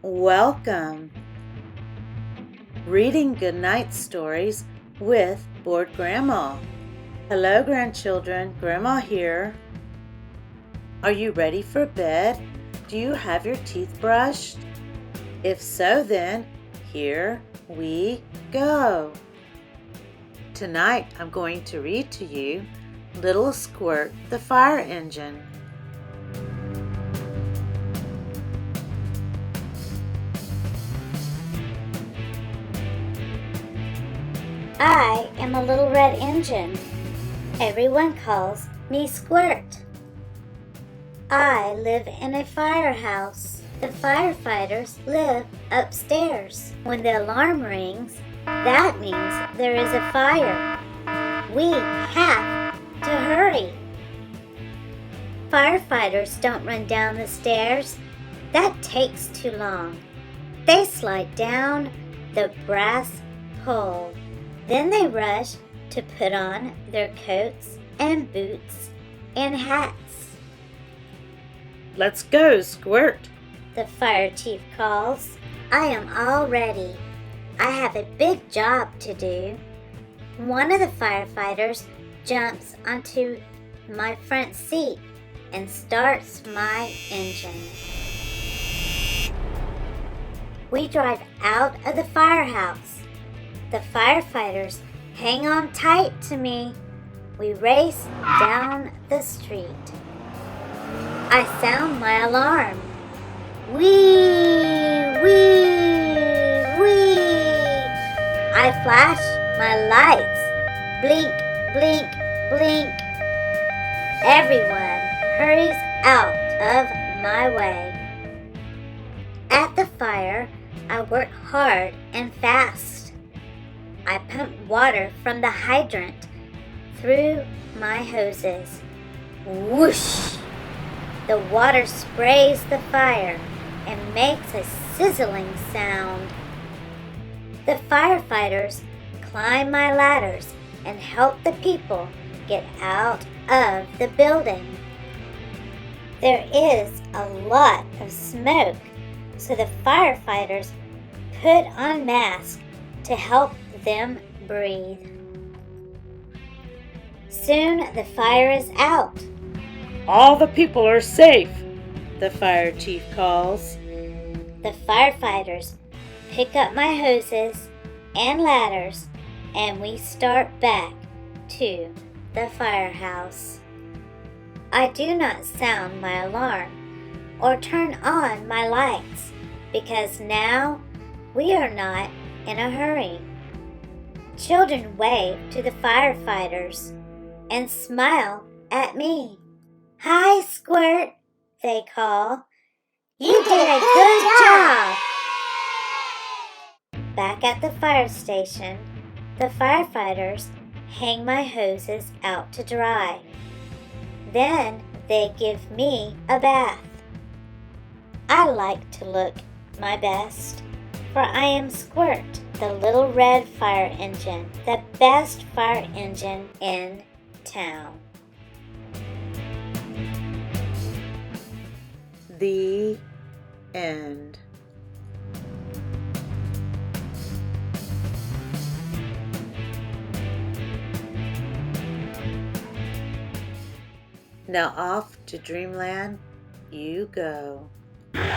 Welcome! Reading Goodnight Stories with Bored Grandma. Hello, grandchildren. Grandma here. Are you ready for bed? Do you have your teeth brushed? If so, then here we go. Tonight I'm going to read to you Little Squirt the Fire Engine. I am a little red engine. Everyone calls me Squirt. I live in a firehouse. The firefighters live upstairs. When the alarm rings, that means there is a fire. We have to hurry. Firefighters don't run down the stairs. That takes too long. They slide down the brass pole. Then they rush to put on their coats and boots and hats. Let's go, Squirt! The fire chief calls. I am all ready. I have a big job to do. One of the firefighters jumps onto my front seat and starts my engine. We drive out of the firehouse. The firefighters hang on tight to me. We race down the street. I sound my alarm. Wee, wee, wee. I flash my lights. Blink, blink, blink. Everyone hurries out of my way. At the fire, I work hard and fast. I pump water from the hydrant through my hoses. Whoosh! The water sprays the fire and makes a sizzling sound. The firefighters climb my ladders and help the people get out of the building. There is a lot of smoke, so the firefighters put on masks to help them breathe. Soon the fire is out. All the people are safe, the fire chief calls. The firefighters pick up my hoses and ladders, and we start back to the firehouse. I do not sound my alarm or turn on my lights because now we are not in a hurry. Children wave to the firefighters and smile at me. Hi, Squirt, they call. You did a good job. Back at the fire station, the firefighters hang my hoses out to dry. Then they give me a bath. I like to look my best, for I am Squirt, the little red fire engine, the best fire engine in town. The end. Now off to dreamland you go. 3, 2,